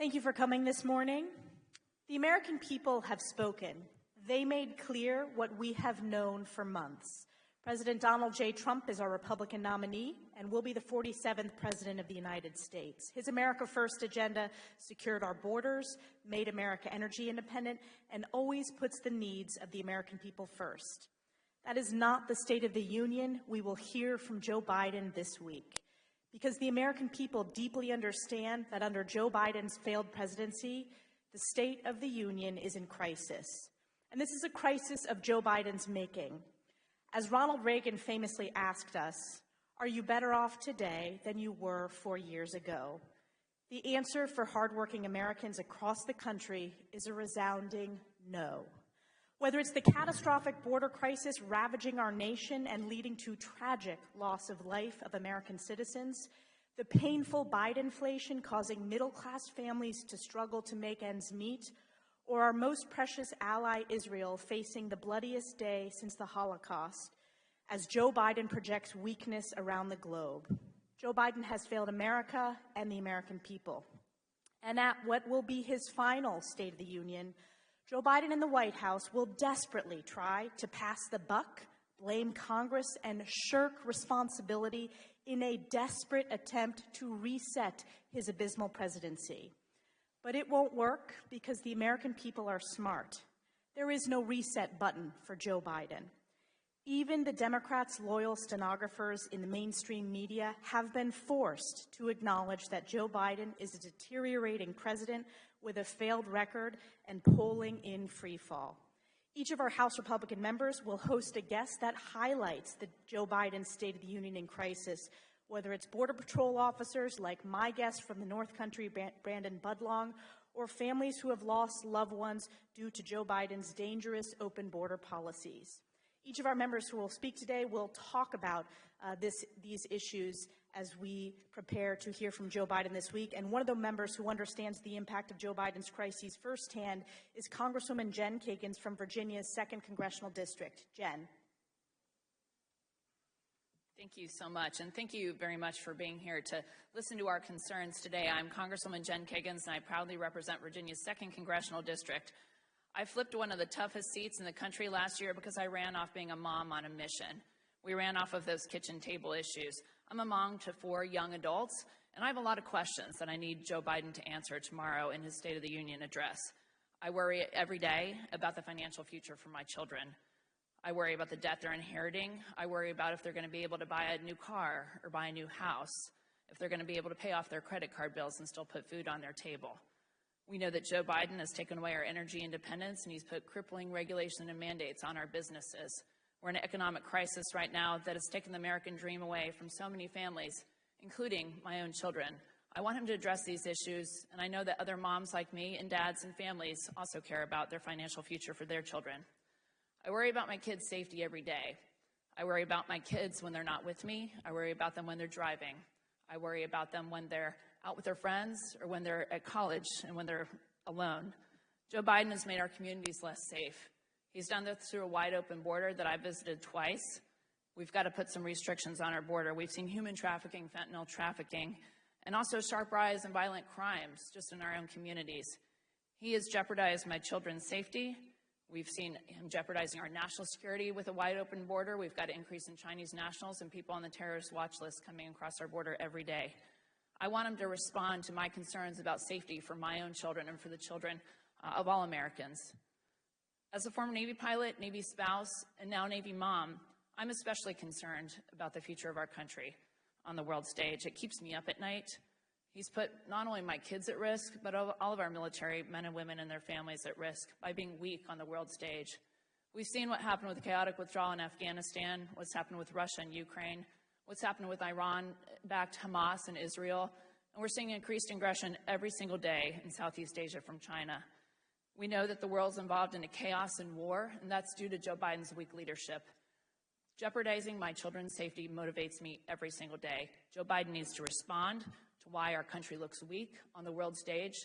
Thank you for coming this morning. The American people have spoken. They made clear what we have known for months. President Donald J. Trump is our Republican nominee and will be the 47th President of the United States. His America First agenda secured our borders, made America energy independent, and always puts the needs of the American people first. That is not the State of the Union we will hear from Joe Biden this week, because the American people deeply understand that under Joe Biden's failed presidency, the State of the Union is in crisis. And this is a crisis of Joe Biden's making. As Ronald Reagan famously asked us, "Are you better off today than you were 4 years ago?" The answer for hardworking Americans across the country is a resounding no. Whether it's the catastrophic border crisis ravaging our nation and leading to tragic loss of life of American citizens, the painful Bidenflation causing middle-class families to struggle to make ends meet, or our most precious ally Israel facing the bloodiest day since the Holocaust, as Joe Biden projects weakness around the globe. Joe Biden has failed America and the American people. And at what will be his final State of the Union, Joe Biden and the White House will desperately try to pass the buck, blame Congress, and shirk responsibility in a desperate attempt to reset his abysmal presidency. But it won't work because the American people are smart. There is no reset button for Joe Biden. Even the Democrats' loyal stenographers in the mainstream media have been forced to acknowledge that Joe Biden is a deteriorating president with a failed record and polling in free fall. Each of our House Republican members will host a guest that highlights the Joe Biden State of the Union in crisis, whether it's Border Patrol officers like my guest from the North Country, Brandon Budlong, or families who have lost loved ones due to Joe Biden's dangerous open border policies. Each of our members who will speak today will talk about these issues as we prepare to hear from Joe Biden this week. And one of the members who understands the impact of Joe Biden's crises firsthand is Congresswoman Jen Kagans from Virginia's 2nd Congressional District. Jen. Thank you so much, and thank you very much for being here to listen to our concerns today. I'm Congresswoman Jen Kagans, and I proudly represent Virginia's 2nd Congressional District. I flipped one of the toughest seats in the country last year because I ran off being a mom on a mission. We ran off of those kitchen table issues. I'm a mom to 4 young adults, and I have a lot of questions that I need Joe Biden to answer tomorrow in his State of the Union address. I worry every day about the financial future for my children. I worry about the debt they're inheriting. I worry about if they're going to be able to buy a new car or buy a new house, if they're going to be able to pay off their credit card bills and still put food on their table. We know that Joe Biden has taken away our energy independence, and he's put crippling regulation and mandates on our businesses. We're in an economic crisis right now that has taken the American dream away from so many families, including my own children. I want him to address these issues, and I know that other moms like me and dads and families also care about their financial future for their children. I worry about my kids' safety every day. I worry about my kids when they're not with me. I worry about them when they're driving. I worry about them when they're out with their friends or when they're at college and when they're alone. Joe Biden has made our communities less safe. He's done this through a wide open border that I visited twice. We've got to put some restrictions on our border. We've seen human trafficking, fentanyl trafficking, and also a sharp rise in violent crimes just in our own communities. He has jeopardized my children's safety. We've seen him jeopardizing our national security with a wide open border. We've got an increase in Chinese nationals and people on the terrorist watch list coming across our border every day. I want him to respond to my concerns about safety for my own children and for the children of all Americans. As a former Navy pilot, Navy spouse, and now Navy mom, I'm especially concerned about the future of our country on the world stage. It keeps me up at night. He's put not only my kids at risk, but all of our military men and women and their families at risk by being weak on the world stage. We've seen what happened with the chaotic withdrawal in Afghanistan, what's happened with Russia and Ukraine, what's happened with Iran-backed Hamas and Israel, and we're seeing increased aggression every single day in Southeast Asia from China. We know that the world's involved in a chaos and war, and that's due to Joe Biden's weak leadership. Jeopardizing my children's safety motivates me every single day. Joe Biden needs to respond to why our country looks weak on the world stage,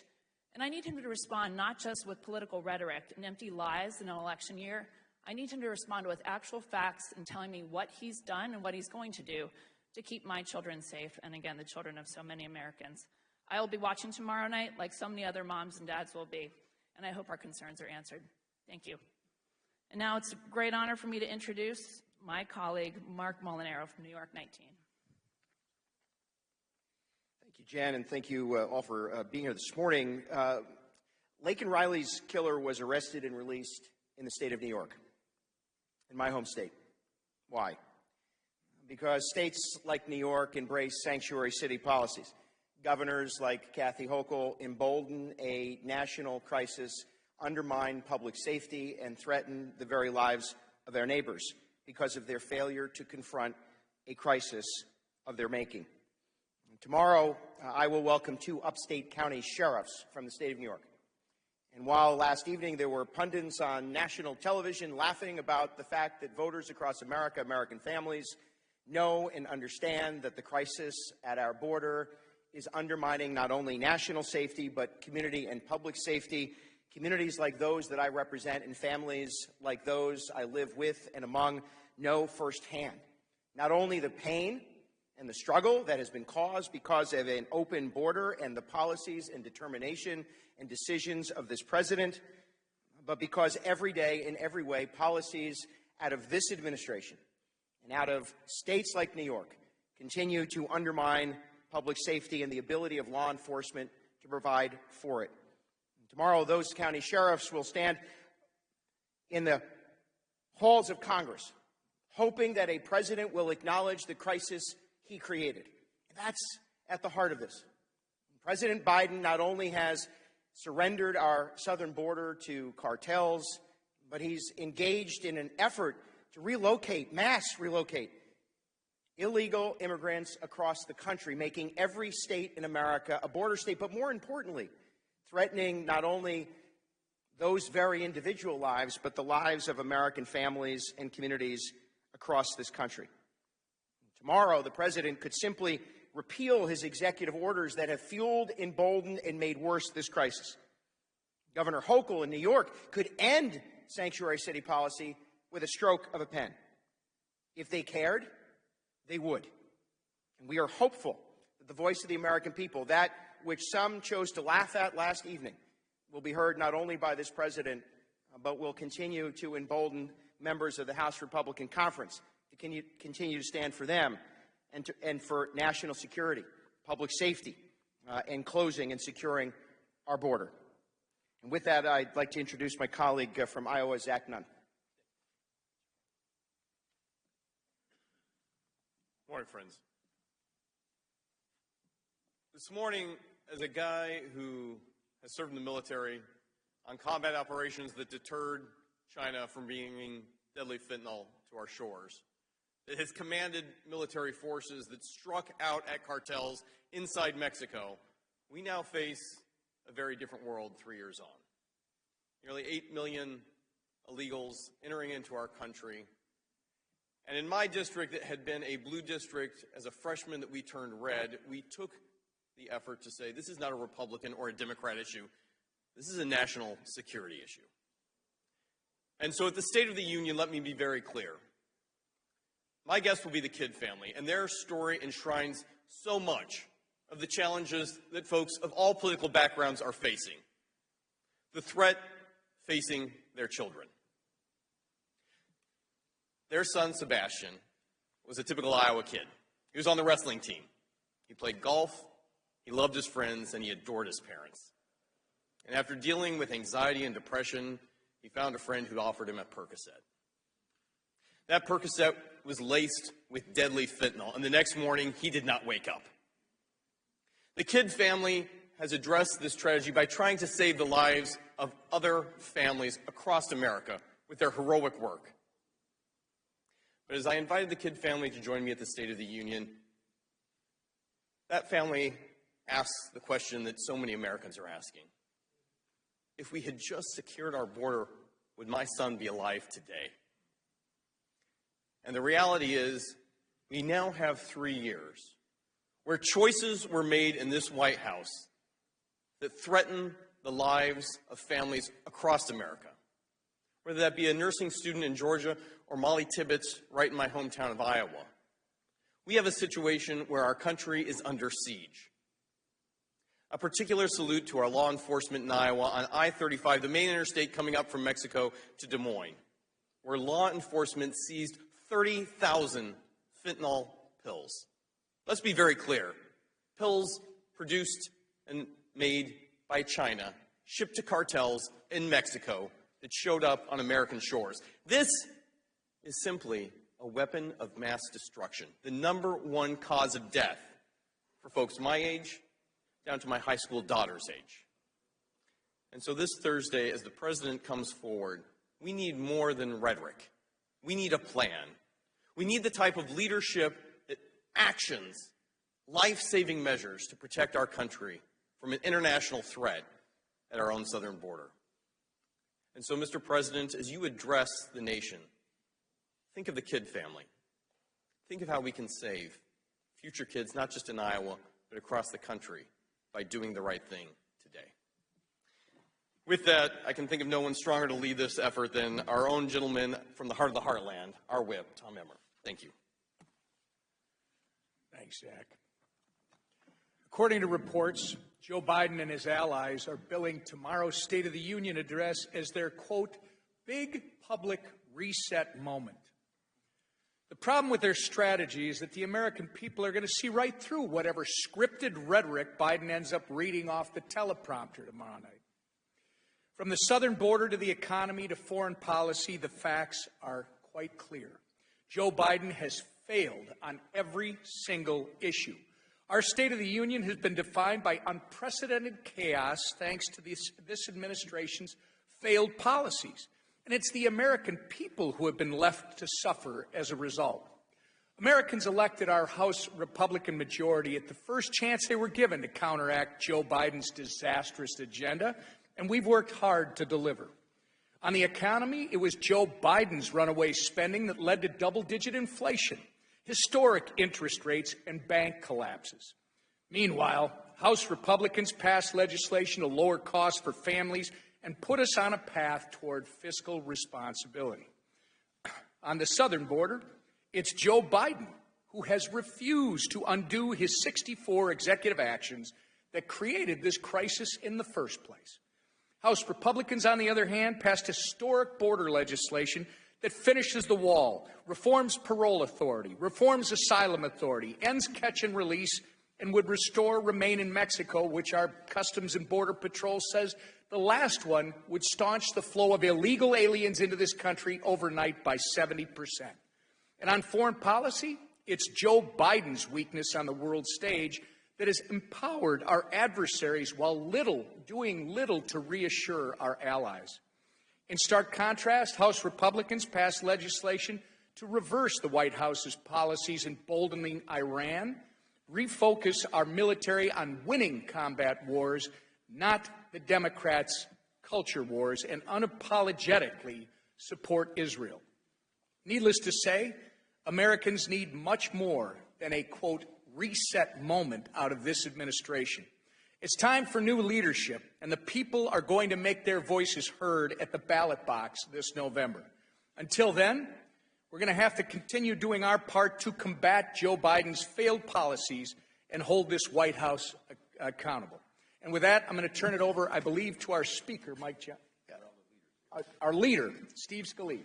and I need him to respond not just with political rhetoric and empty lies in an election year. I need him to respond with actual facts and telling me what he's done and what he's going to do to keep my children safe, and again, the children of so many Americans. I will be watching tomorrow night like so many other moms and dads will be, and I hope our concerns are answered. Thank you. And now it's a great honor for me to introduce my colleague, Mark Molinaro from New York 19. Thank you, Jen, and thank you all for being here this morning. Laken Riley's killer was arrested and released in the state of New York, in my home state. Why? Because states like New York embrace sanctuary city policies. Governors like Kathy Hochul embolden a national crisis, undermine public safety, and threaten the very lives of their neighbors because of their failure to confront a crisis of their making. Tomorrow, I will welcome 2 upstate county sheriffs from the state of New York. And while last evening there were pundits on national television laughing about the fact that voters across America, American families, know and understand that the crisis at our border is undermining not only national safety, but community and public safety, communities like those that I represent and families like those I live with and among know firsthand not only the pain and the struggle that has been caused because of an open border and the policies and determination and decisions of this president, but because every day, in every way, policies out of this administration and out of states like New York continue to undermine public safety and the ability of law enforcement to provide for it. Tomorrow, those county sheriffs will stand in the halls of Congress, hoping that a president will acknowledge the crisis he created. And that's at the heart of this. President Biden not only has surrendered our southern border to cartels, but he's engaged in an effort to relocate, mass relocate, illegal immigrants across the country, making every state in America a border state, but more importantly, threatening not only those very individual lives, but the lives of American families and communities across this country. Tomorrow, the president could simply repeal his executive orders that have fueled, emboldened, and made worse this crisis. Governor Hochul in New York could end sanctuary city policy with a stroke of a pen. If they cared, they would. And we are hopeful that the voice of the American people, that which some chose to laugh at last evening, will be heard not only by this president, but will continue to embolden members of the House Republican Conference to continue to stand for them and for national security, public safety, and closing and securing our border. And with that, I'd like to introduce my colleague from Iowa, Zach Nunn. Morning, friends. This morning, as a guy who has served in the military on combat operations that deterred China from bringing deadly fentanyl to our shores, that has commanded military forces that struck out at cartels inside Mexico, we now face a very different world 3 years on. Nearly 8 million illegals entering into our country. And in my district that had been a blue district, as a freshman that we turned red, we took the effort to say this is not a Republican or a Democrat issue. This is a national security issue. And so at the State of the Union, let me be very clear. My guest will be the Kidd family, and their story enshrines so much of the challenges that folks of all political backgrounds are facing. The threat facing their children. Their son, Sebastian, was a typical Iowa kid. He was on the wrestling team. He played golf, he loved his friends, and he adored his parents. And after dealing with anxiety and depression, he found a friend who offered him a Percocet. That Percocet was laced with deadly fentanyl, and the next morning, he did not wake up. The Kidd family has addressed this tragedy by trying to save the lives of other families across America with their heroic work. But as I invited the Kidd family to join me at the State of the Union, that family asks the question that so many Americans are asking. If we had just secured our border, would my son be alive today? And the reality is, we now have 3 years where choices were made in this White House that threaten the lives of families across America. Whether that be a nursing student in Georgia or Molly Tibbetts right in my hometown of Iowa. We have a situation where our country is under siege. A particular salute to our law enforcement in Iowa on I-35, the main interstate coming up from Mexico to Des Moines, where law enforcement seized 30,000 fentanyl pills. Let's be very clear. Pills produced and made by China, shipped to cartels in Mexico that showed up on American shores. This is simply a weapon of mass destruction, the #1 cause of death for folks my age down to my high school daughter's age. And so this Thursday, as the president comes forward, we need more than rhetoric. We need a plan. We need the type of leadership that actions life-saving measures to protect our country from an international threat at our own southern border. And so, Mr. President, as you address the nation, think of the kid family. Think of how we can save future kids, not just in Iowa, but across the country, by doing the right thing today. With that, I can think of no one stronger to lead this effort than our own gentleman from the heart of the heartland, our whip, Tom Emmer. Thank you. Thanks, Zach. According to reports, Joe Biden and his allies are billing tomorrow's State of the Union address as their, quote, big public reset moment. The problem with their strategy is that the American people are going to see right through whatever scripted rhetoric Biden ends up reading off the teleprompter tomorrow night. From the southern border to the economy to foreign policy, the facts are quite clear. Joe Biden has failed on every single issue. Our State of the Union has been defined by unprecedented chaos thanks to this administration's failed policies. And it's the American people who have been left to suffer as a result. Americans elected our House Republican majority at the first chance they were given to counteract Joe Biden's disastrous agenda, and we've worked hard to deliver. On the economy, it was Joe Biden's runaway spending that led to double-digit inflation, historic interest rates, and bank collapses. Meanwhile, House Republicans passed legislation to lower costs for families and put us on a path toward fiscal responsibility. On the southern border, it's Joe Biden who has refused to undo his 64 executive actions that created this crisis in the first place. House Republicans, on the other hand, passed historic border legislation that finishes the wall, reforms parole authority, reforms asylum authority, ends catch and release, and would restore Remain in Mexico, which our Customs and Border Patrol says the last one would staunch the flow of illegal aliens into this country overnight by 70%. And on foreign policy, it's Joe Biden's weakness on the world stage that has empowered our adversaries while doing little to reassure our allies. In stark contrast, House Republicans passed legislation to reverse the White House's policies emboldening Iran, refocus our military on winning combat wars, not the Democrats' culture wars, and unapologetically support Israel. Needless to say, Americans need much more than a, quote, reset moment out of this administration. It's time for new leadership, and the people are going to make their voices heard at the ballot box this November. Until then, we're going to have to continue doing our part to combat Joe Biden's failed policies and hold this White House accountable. And with that, I'm going to turn it over, I believe, to our speaker, our leader, Steve Scalise.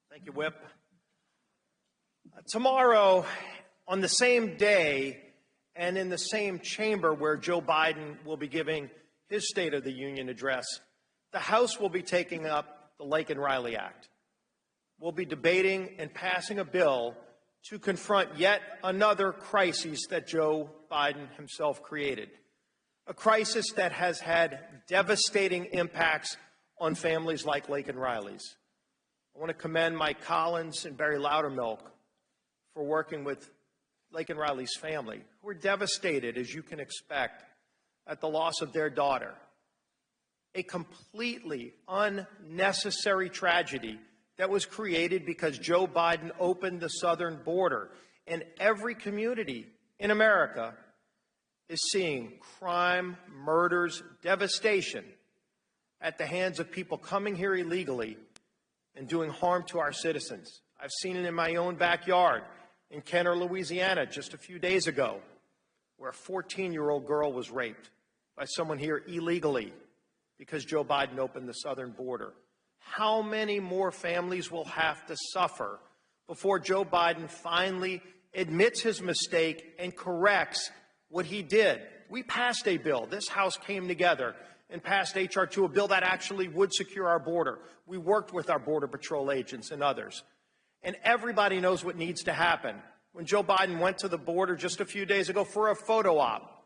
Thank you, Whip. Tomorrow, on the same day and in the same chamber where Joe Biden will be giving his State of the Union address, the House will be taking up the Laken Riley Act. We'll be debating and passing a bill to confront yet another crisis that Joe Biden himself created, a crisis that has had devastating impacts on families like Laken Riley's. I want to commend Mike Collins and Barry Loudermilk for working with Laken Riley's family, who were devastated, as you can expect, at the loss of their daughter. A completely unnecessary tragedy that was created because Joe Biden opened the southern border. And every community in America is seeing crime, murders, devastation at the hands of people coming here illegally and doing harm to our citizens. I've seen it in my own backyard in Kenner, Louisiana, just a few days ago, where a 14-year-old girl was raped by someone here illegally because Joe Biden opened the southern border. How many more families will have to suffer before Joe Biden finally admits his mistake and corrects what he did? We passed a bill. This House came together and passed H.R. 2, a bill that actually would secure our border. We worked with our Border Patrol agents and others. And everybody knows what needs to happen. When Joe Biden went to the border just a few days ago for a photo op,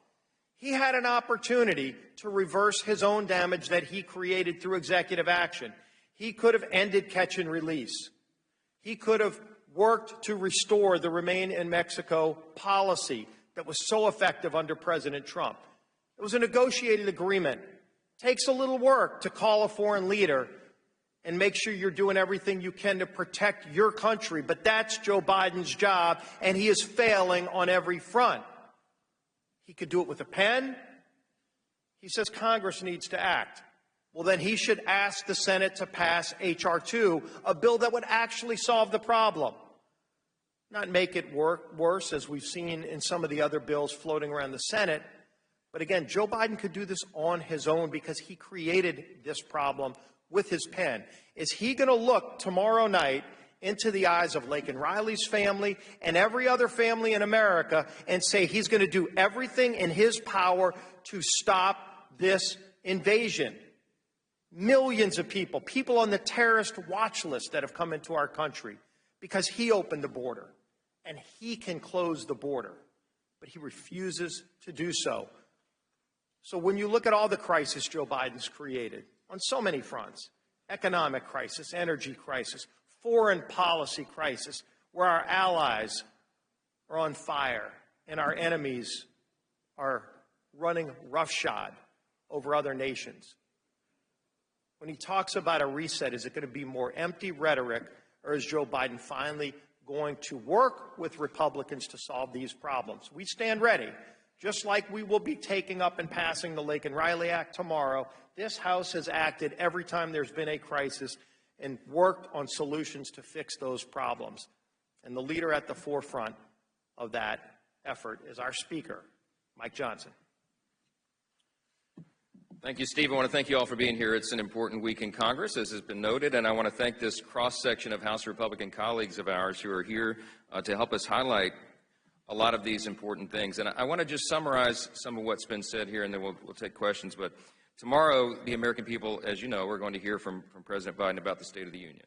he had an opportunity to reverse his own damage that he created through executive action. He could have ended catch and release. He could have worked to restore the Remain in Mexico policy that was so effective under President Trump. It was a negotiated agreement. It takes a little work to call a foreign leader and make sure you're doing everything you can to protect your country. But that's Joe Biden's job, and he is failing on every front. He could do it with a pen. He says Congress needs to act. Well, then he should ask the Senate to pass H.R. 2, a bill that would actually solve the problem, not make it worse, as we've seen in some of the other bills floating around the Senate. But again, Joe Biden could do this on his own because he created this problem with his pen. Is he going to look tomorrow night into the eyes of Laken Riley's family and every other family in America and say he's going to do everything in his power to stop this invasion? Millions of people on the terrorist watch list that have come into our country because he opened the border, and he can close the border, but he refuses to do so. So when you look at all the crises Joe Biden's created on so many fronts, economic crisis, energy crisis, foreign policy crisis, where our allies are on fire and our enemies are running roughshod over other nations. When he talks about a reset, is it going to be more empty rhetoric, or is Joe Biden finally going to work with Republicans to solve these problems? We stand ready. Just like we will be taking up and passing the Laken Riley Act tomorrow, this House has acted every time there's been a crisis and worked on solutions to fix those problems. And the leader at the forefront of that effort is our Speaker, Mike Johnson. Thank you, Steve. I want to thank you all for being here. It's an important week in Congress, as has been noted, and I want to thank this cross-section of House Republican colleagues of ours who are here to help us highlight a lot of these important things. And I want to just summarize some of what's been said here, and then we'll take questions. But tomorrow, the American people, as you know, are going to hear from President Biden about the State of the Union.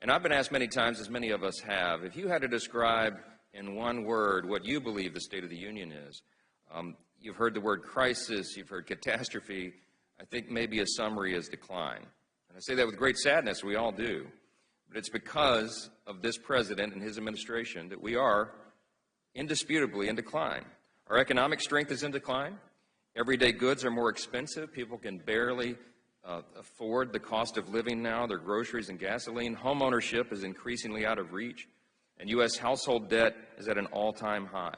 And I've been asked many times, as many of us have, if you had to describe in one word what you believe the State of the Union is, you've heard the word crisis, you've heard catastrophe. I think maybe a summary is decline. And I say that with great sadness, we all do. But it's because of this president and his administration that we are indisputably in decline. Our economic strength is in decline. Everyday goods are more expensive. People can barely afford the cost of living now, their groceries and gasoline. Home ownership is increasingly out of reach. And U.S. household debt is at an all-time high.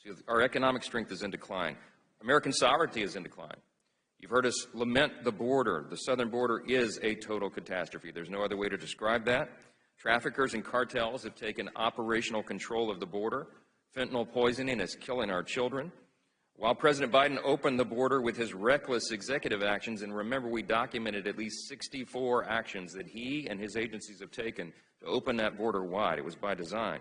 So our economic strength is in decline. American sovereignty is in decline. You've heard us lament the border. The southern border is a total catastrophe. There's no other way to describe that. Traffickers and cartels have taken operational control of the border. Fentanyl poisoning is killing our children. While President Biden opened the border with his reckless executive actions, and remember, we documented at least 64 actions that he and his agencies have taken to open that border wide. It was by design.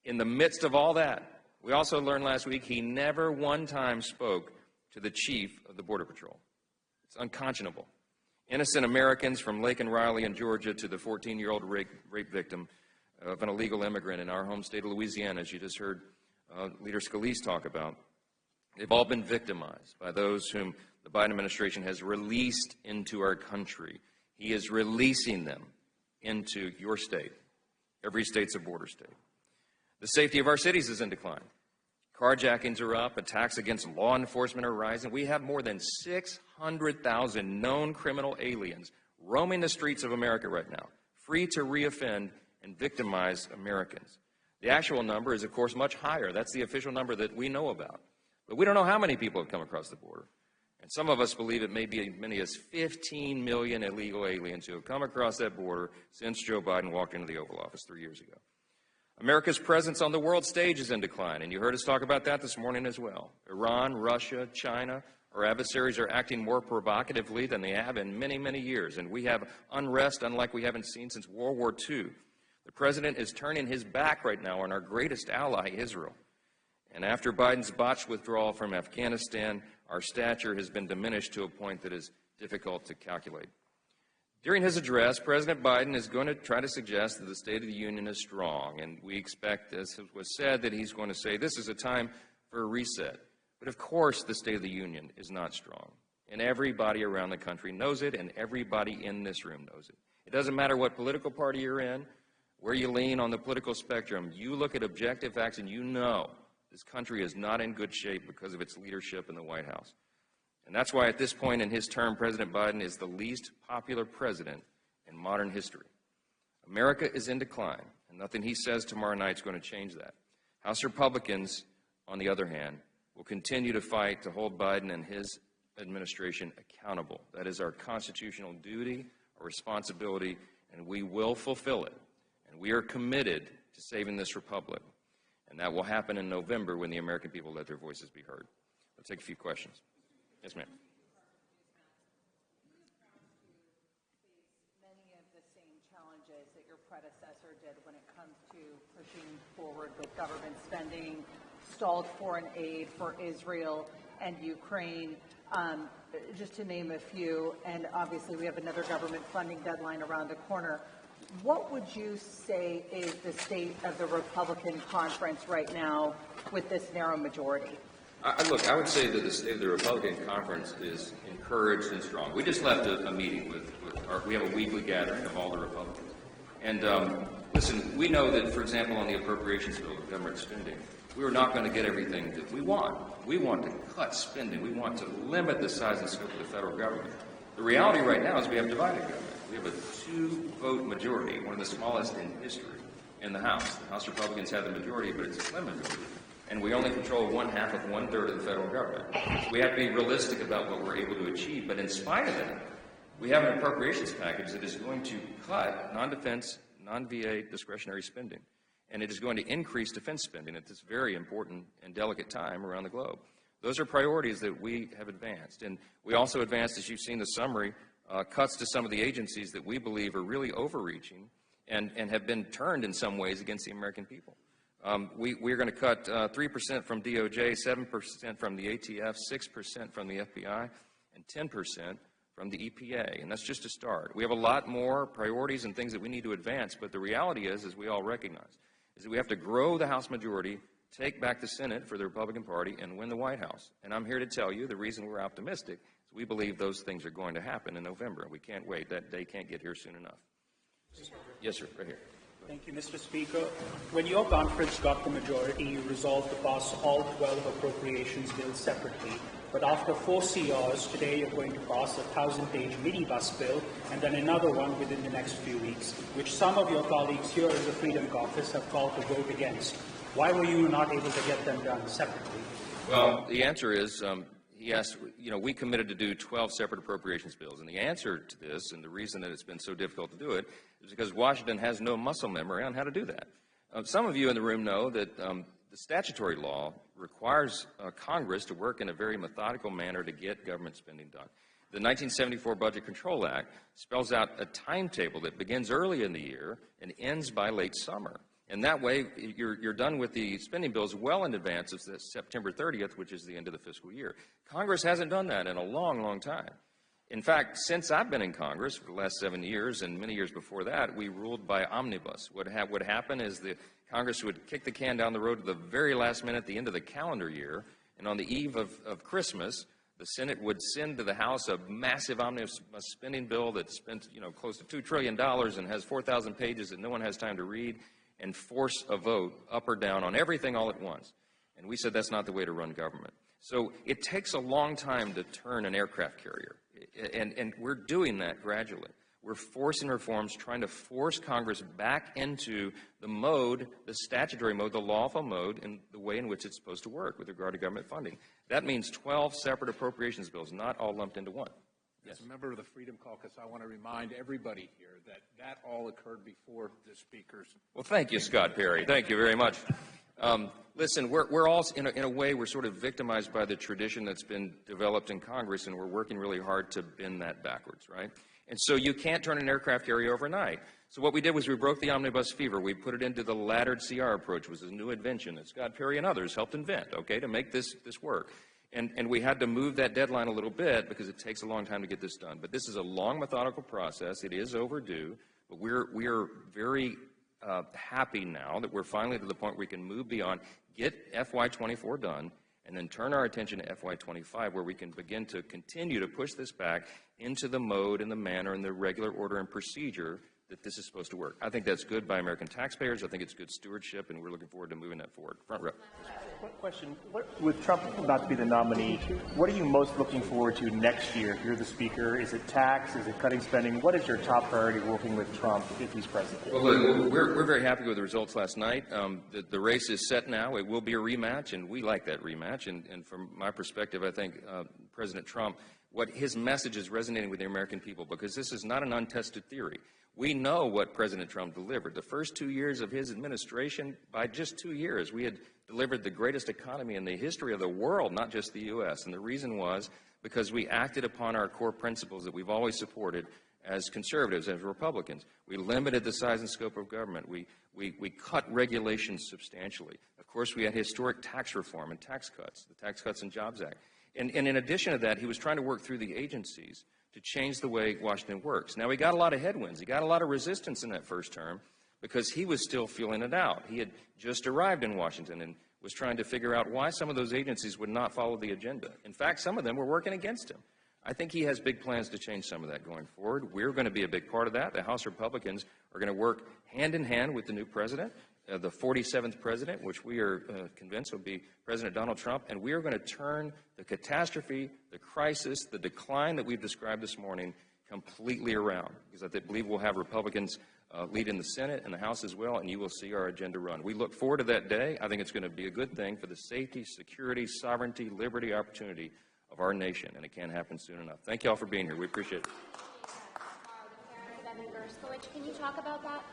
In the midst of all that, we also learned last week he never one time spoke to the chief of the Border Patrol. It's unconscionable. Innocent Americans, from Laken Riley in Georgia to the 14-year-old rape victim of an illegal immigrant in our home state of Louisiana, as you just heard Leader Scalise talk about, they've all been victimized by those whom the Biden administration has released into our country. He is releasing them into your state. Every state's a border state. The safety of our cities is in decline. Carjackings are up. Attacks against law enforcement are rising. We have more than 600,000 known criminal aliens roaming the streets of America right now, free to reoffend and victimize Americans. The actual number is, of course, much higher. That's the official number that we know about. But we don't know how many people have come across the border. And some of us believe it may be as many as 15 million illegal aliens who have come across that border since Joe Biden walked into the Oval Office 3 years ago. America's presence on the world stage is in decline, and you heard us talk about that this morning as well. Iran, Russia, China, our adversaries are acting more provocatively than they have in many, many years, and we have unrest unlike we haven't seen since World War II. The president is turning his back right now on our greatest ally, Israel. And after Biden's botched withdrawal from Afghanistan, our stature has been diminished to a point that is difficult to calculate. During his address, President Biden is going to try to suggest that the State of the Union is strong, and we expect, as was said, that he's going to say this is a time for a reset. But of course, the State of the Union is not strong, and everybody around the country knows it, and everybody in this room knows it. It doesn't matter what political party you're in, where you lean on the political spectrum. You look at objective facts, and you know this country is not in good shape because of its leadership in the White House. And that's why at this point in his term, President Biden is the least popular president in modern history. America is in decline, and nothing he says tomorrow night is going to change that. House Republicans, on the other hand, will continue to fight to hold Biden and his administration accountable. That is our constitutional duty, our responsibility, and we will fulfill it. And we are committed to saving this republic. And that will happen in November when the American people let their voices be heard. Let's take a few questions. Yes, ma'am. Many of the same challenges that your predecessor did when it comes to pushing forward with government spending, stalled foreign aid for Israel and Ukraine, just to name a few. And obviously we have another government funding deadline around the corner. What would you say is the state of the Republican conference right now with this narrow majority? Look, I would say that the state of the Republican conference is encouraged and strong. We just left a meeting we have a weekly gathering of all the Republicans. And listen, we know that, for example, on the appropriations bill, government spending, we were not going to get everything that we want. We want to cut spending. We want to limit the size and scope of the federal government. The reality right now is we have divided government. We have a 2-vote majority, one of the smallest in history, in the House. The House Republicans have the majority, but it's a slim majority. And we only control 1/2 of 1/3 of the federal government. So we have to be realistic about what we're able to achieve. But in spite of that, we have an appropriations package that is going to cut non-defense, non-VA discretionary spending. And it is going to increase defense spending at this very important and delicate time around the globe. Those are priorities that we have advanced. And we also advanced, as you've seen the summary, cuts to some of the agencies that we believe are really overreaching and have been turned in some ways against the American people. We're going to cut 3% from DOJ, 7% from the ATF, 6% from the FBI, and 10% from the EPA. And that's just a start. We have a lot more priorities and things that we need to advance, but the reality is, as we all recognize, is that we have to grow the House majority, take back the Senate for the Republican Party, and win the White House. And I'm here to tell you the reason we're optimistic is we believe those things are going to happen in November. We can't wait. That day can't get here soon enough. Yes, sir, right here. Thank you, Mr. Speaker. When your conference got the majority, you resolved to pass all 12 appropriations bills separately. But after 4 CRs, today you're going to pass a 1,000-page minibus bill and then another one within the next few weeks, which some of your colleagues here in the Freedom Caucus have called to vote against. Why were you not able to get them done separately? Well, the answer is, he asked, we committed to do 12 separate appropriations bills. And the answer to this, and the reason that it's been so difficult to do it, is because Washington has no muscle memory on how to do that. Some of you in the room know that the statutory law requires Congress to work in a very methodical manner to get government spending done. The 1974 Budget Control Act spells out a timetable that begins early in the year and ends by late summer. And that way, you're done with the spending bills well in advance of September 30th, which is the end of the fiscal year. Congress hasn't done that in a long, long time. In fact, since I've been in Congress for the last 7 years and many years before that, we ruled by omnibus. What would happen is the Congress would kick the can down the road to the very last minute at the end of the calendar year, and on the eve of Christmas, the Senate would send to the House a massive omnibus spending bill that spent, close to $2 trillion and has 4,000 pages that no one has time to read, and force a vote up or down on everything all at once. And we said that's not the way to run government. So it takes a long time to turn an aircraft carrier, and we're doing that gradually. We're forcing reforms, trying to force Congress back into the mode, the statutory mode, the lawful mode, in the way in which it's supposed to work with regard to government funding. That means 12 separate appropriations bills, not all lumped into one. As a member of the Freedom Caucus, I want to remind everybody here that that all occurred before the speakers. Well, thank you, Scott Perry. Thank you very much. Listen, we're all, in a way, we're sort of victimized by the tradition that's been developed in Congress, and we're working really hard to bend that backwards, right? And so you can't turn an aircraft carrier overnight. So what we did was we broke the omnibus fever. We put it into the laddered CR approach, which was a new invention that Scott Perry and others helped invent, okay, to make this work. And we had to move that deadline a little bit because it takes a long time to get this done. But this is a long, methodical process. It is overdue, but we are very happy now that we're finally to the point where we can move beyond, get FY24 done, and then turn our attention to FY25, where we can begin to continue to push this back into the mode and the manner and the regular order and procedure that this is supposed to work. I think that's good by American taxpayers. I think it's good stewardship, and we're looking forward to moving that forward. Front row. One question. With Trump about to be the nominee, what are you most looking forward to next year if you're the speaker? Is it tax? Is it cutting spending? What is your top priority working with Trump if he's president? Well, look, we're very happy with the results last night. The race is set now. It will be a rematch, and we like that rematch. And from my perspective, I think President Trump, what his message is resonating with the American people, because this is not an untested theory. We know what President Trump delivered. The first 2 years of his administration, by just 2 years, we had delivered the greatest economy in the history of the world, not just the U.S. And the reason was because we acted upon our core principles that we've always supported as conservatives, as Republicans. We limited the size and scope of government. We cut regulations substantially. Of course, we had historic tax reform and tax cuts, the Tax Cuts and Jobs Act. And in addition to that, he was trying to work through the agencies to change the way Washington works. Now, he got a lot of headwinds. He got a lot of resistance in that first term because he was still feeling it out. He had just arrived in Washington and was trying to figure out why some of those agencies would not follow the agenda. In fact, some of them were working against him. I think he has big plans to change some of that going forward. We're going to be a big part of that. The House Republicans are going to work hand in hand with the new president, the 47th president, which we are convinced will be President Donald Trump, and we are going to turn the catastrophe, the crisis, the decline that we've described this morning completely around, because I believe we'll have Republicans lead in the Senate and the House as well, and you will see our agenda run. We look forward to that day. I think it's going to be a good thing for the safety, security, sovereignty, liberty, opportunity of our nation, and it can't happen soon enough. Thank you all for being here. We appreciate it. Can you talk about that?